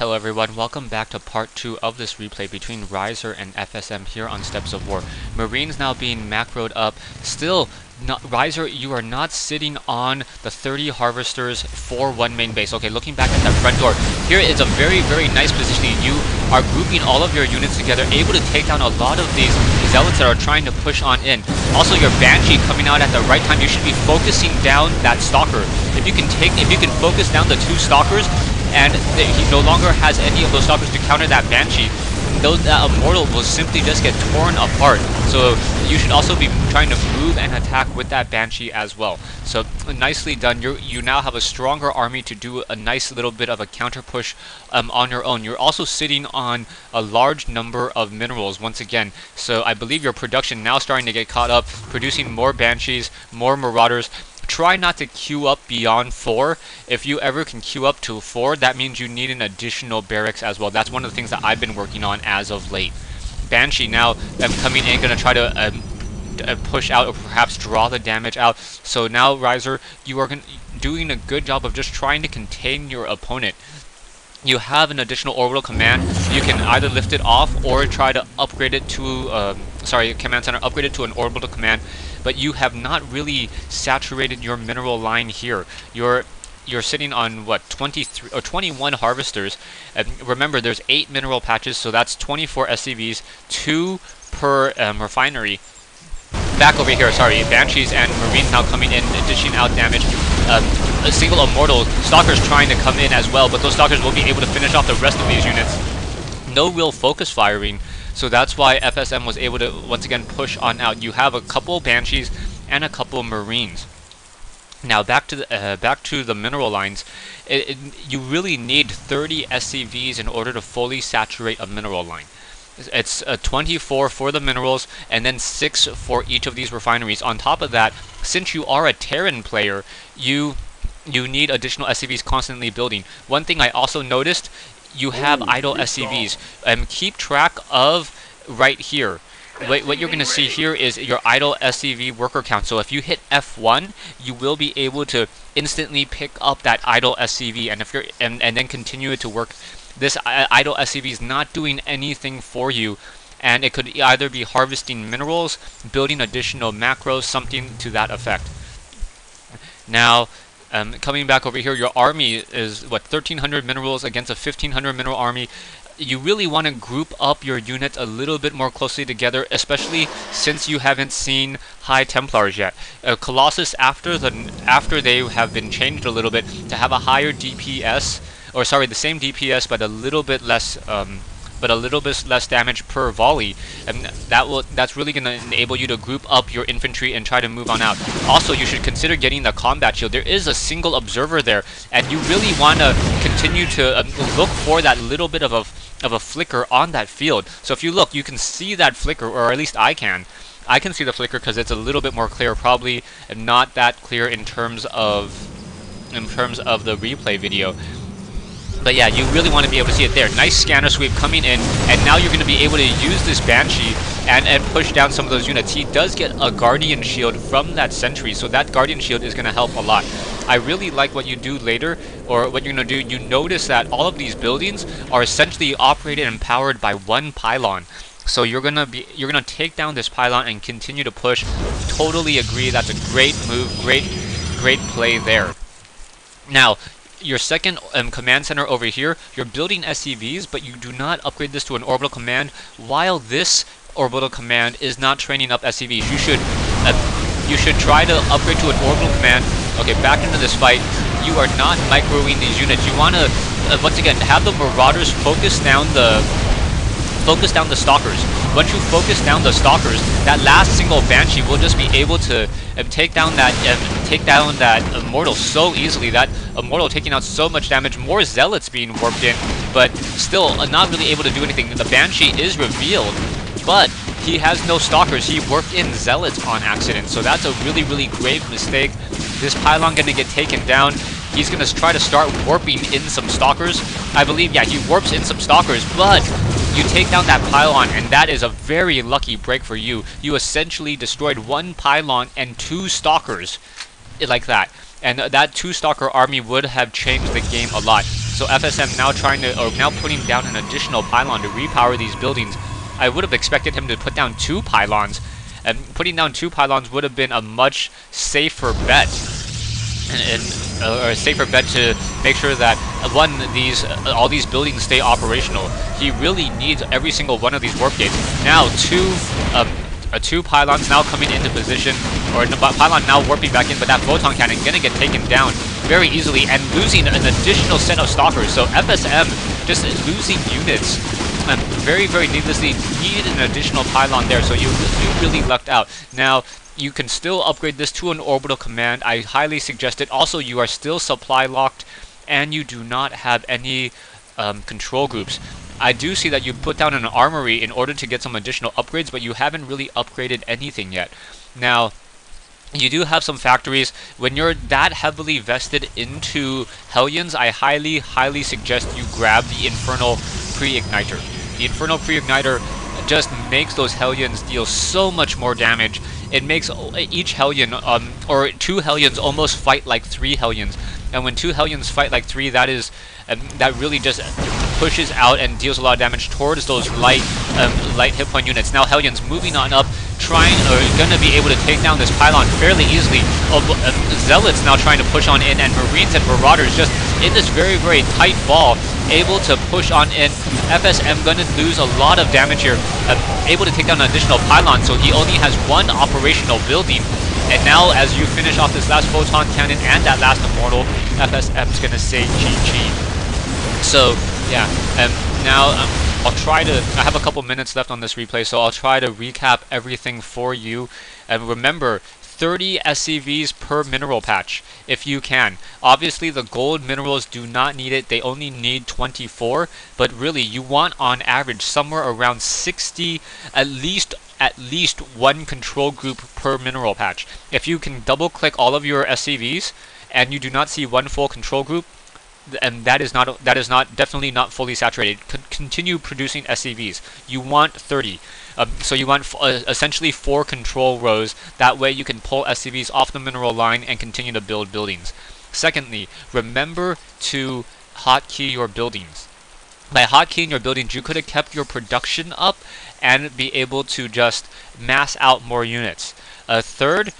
Hello everyone, welcome back to part 2 of this replay between Rizar and FSM here on Steps of War. Marines now being macroed up. Still, Rizar, you are not sitting on the 30 harvesters for one main base. Okay, looking back at that front door, here is a very nice positioning. You are grouping all of your units together, able to take down a lot of these zealots that are trying to push on in. Also, your Banshee coming out at the right time. You should be focusing down that Stalker. If you can focus down the 2 Stalkers, and he no longer has any of those Stalkers to counter that Banshee, that Immortal will simply just get torn apart. So you should also be trying to move and attack with that Banshee as well. So nicely done. You now have a stronger army to do a nice little bit of a counter push on your own. You're also sitting on a large number of minerals once again. So I believe your production now starting to get caught up, producing more Banshees, more Marauders. Try not to queue up beyond 4. If you ever can queue up to 4, that means you need an additional barracks as well. That's one of the things that I've been working on as of late. Banshee now coming in, going to try to push out or perhaps draw the damage out. So now, Rizar, you are doing a good job of just trying to contain your opponent. You have an additional orbital command. You can either lift it off or try to upgrade it to, command center, upgrade it to an orbital command. But you have not really saturated your mineral line here. You're sitting on what, 23 or 21 harvesters. Remember, there's 8 mineral patches, so that's 24 SCVs, 2 per refinery. Back over here, sorry, Banshees and Marines now coming in, dishing out damage. A single Immortal, Stalkers trying to come in as well, but those Stalkers will be able to finish off the rest of these units. No real focus firing, so that's why FSM was able to once again push on out. You have a couple Banshees and a couple Marines. Now back to the mineral lines. You really need 30 SCVs in order to fully saturate a mineral line. It's 24 for the minerals, and then 6 for each of these refineries. On top of that, since you are a Terran player, you need additional SCVs constantly building. One thing I also noticed, you have idle SCVs. Keep track of right here. What you're going to see here is your idle SCV worker count. So if you hit F1, you will be able to instantly pick up that idle SCV, and if you're and then continue it to work. This idle SCV is not doing anything for you, and it could either be harvesting minerals, building additional macros, something to that effect. Now, coming back over here, your army is, what, 1,300 minerals against a 1,500 mineral army. You really want to group up your units a little bit more closely together, especially since you haven't seen High Templars yet. Colossus, after they have been changed a little bit to have a higher DPS, or sorry, the same DPS but a little bit less damage per volley, and that's really going to enable you to group up your infantry and try to move on out. Also, you should consider getting the combat shield. There is a single observer there, and you really want to continue to look for that little bit of a flicker on that field. So if you look, you can see that flicker, or at least I can see the flicker because it's a little bit more clear, probably not that clear in terms of the replay video. But yeah, you really want to be able to see it there. Nice scanner sweep coming in, and now you're going to be able to use this Banshee and push down some of those units. He does get a Guardian Shield from that Sentry, so that Guardian Shield is going to help a lot. I really like what you do later, or what you're going to do. You notice that all of these buildings are essentially operated and powered by one pylon. So you're gonna take down this pylon and continue to push. Totally agree. That's a great move. Great play there. Now, your second command center over here, you're building SCVs, but you do not upgrade this to an orbital command while this orbital command is not training up SCVs. You should try to upgrade to an orbital command. Okay, back into this fight. You are not microwing these units. You want to once again have the Marauders focus down the Stalkers. Once you focus down the Stalkers, that last single Banshee will just be able to take down that Immortal so easily. That Immortal taking out so much damage, more Zealots being warped in, but still not really able to do anything. The Banshee is revealed, but he has no Stalkers. He warped in Zealots on accident, so that's a really grave mistake. This pylon gonna get taken down. He's going to try to start warping in some Stalkers. I believe, yeah, he warps in some Stalkers, but you take down that pylon, and that is a very lucky break for you. You essentially destroyed 1 pylon and 2 Stalkers like that. And that 2 Stalker army would have changed the game a lot. So FSM now now putting down an additional pylon to repower these buildings. I would have expected him to put down 2 pylons, and putting down 2 pylons would have been a much safer bet. Or a safer bet to make sure that all these buildings stay operational. He really needs every single one of these warp gates. Now 2 pylons now coming into position, or pylon now warping back in, but that photon cannon gonna get taken down very easily and losing an additional set of stalkers. So FSM just losing units. Very, very needlessly needed an additional pylon there, so you really lucked out. Now, you can still upgrade this to an orbital command. I highly suggest it. Also, you are still supply locked, and you do not have any control groups. I do see that you put down an armory in order to get some additional upgrades, but you haven't really upgraded anything yet. Now, you do have some factories. When you're that heavily vested into Hellions, I highly, highly suggest you grab the Infernal Pre-Igniter. The Infernal Pre-Igniter just makes those Hellions deal so much more damage. It makes each Hellion, or 2 Hellions almost fight like 3 Hellions. And when 2 Hellions fight like 3, that really just pushes out and deals a lot of damage towards those light hit point units. Now Hellions moving on up, gonna be able to take down this pylon fairly easily. Zealots now trying to push on in, and Marines and Marauders just in this very, very tight ball, able to push on in. FSM gonna lose a lot of damage here, able to take down an additional pylon, so he only has 1 operational building. And now, as you finish off this last photon cannon and that last immortal, FSM's gonna say GG. So yeah, now I'll try to. I have a couple minutes left on this replay, so I'll try to recap everything for you. And remember, 30 SCVs per mineral patch, if you can. Obviously, the gold minerals do not need it. They only need 24. But really, you want on average somewhere around 60, at least 1 control group per mineral patch. If you can double click all of your SCVs and you do not see 1 full control group, and that is definitely not fully saturated. Continue producing SCVs. You want 30. So you want essentially 4 control rows. That way you can pull SCVs off the mineral line and continue to build buildings. Secondly, remember to hotkey your buildings. By hotkeying your buildings, you could have kept your production up and be able to just mass out more units. Third,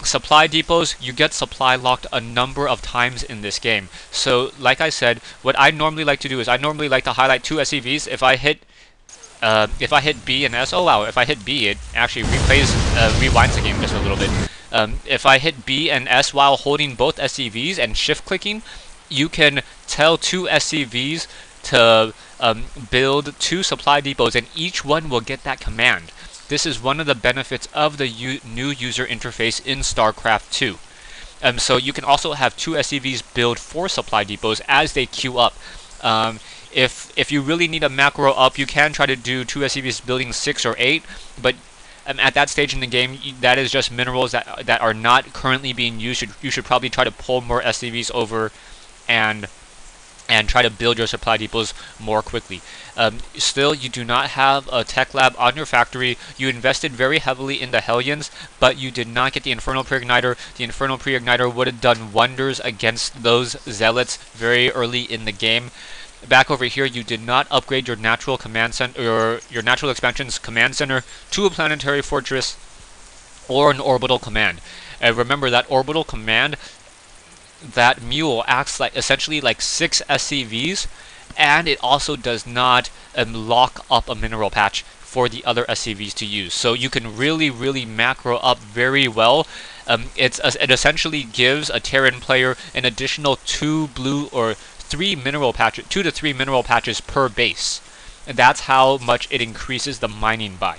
supply depots, you get supply locked a number of times in this game. So, like I said, what I normally like to do is I normally like to highlight 2 SCVs. If I hit B and S, oh wow, if I hit B, it actually rewinds the game just a little bit. If I hit B and S while holding both SCVs and shift clicking, you can tell 2 SCVs to build 2 supply depots, and each one will get that command. This is one of the benefits of the new user interface in StarCraft 2. So you can also have 2 SCVs build 4 supply depots as they queue up. If you really need a macro up, you can try to do 2 SCVs building 6 or 8, but at that stage in the game, that is just minerals that are not currently being used. You should probably try to pull more SCVs over and try to build your supply depots more quickly. Still, you do not have a tech lab on your factory. You invested very heavily in the Hellions, but you did not get the Infernal Pre-Igniter. The Infernal Pre-Igniter would have done wonders against those Zealots very early in the game. Back over here, you did not upgrade your natural command center, your natural expansion's command center to a planetary fortress or an orbital command. Remember that orbital command, that mule acts like essentially like 6 SCVs, and it also does not lock up a mineral patch for the other SCVs to use. So you can really macro up very well. It essentially gives a Terran player an additional 2 blue or 3 mineral patches, 2 to 3 mineral patches per base. And that's how much it increases the mining by.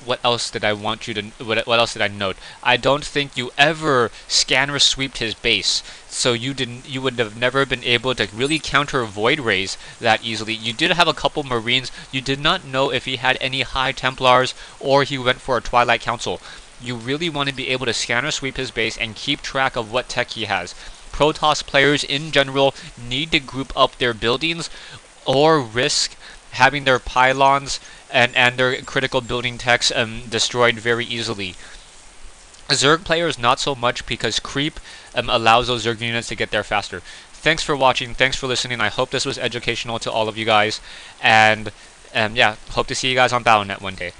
What else did I want you to? What else did I note? I don't think you ever scanner sweeped his base, so you would have never been able to really counter Void Rays that easily. You did have a couple Marines. You did not know if he had any High Templars or he went for a Twilight Council. You really want to be able to scanner sweep his base and keep track of what tech he has. Protoss players in general need to group up their buildings or risk having their pylons and their critical building techs destroyed very easily. Zerg players not so much, because creep allows those Zerg units to get there faster. thanks for watching, thanks for listening. I hope this was educational to all of you guys, and yeah, hope to see you guys on Battle.net one day.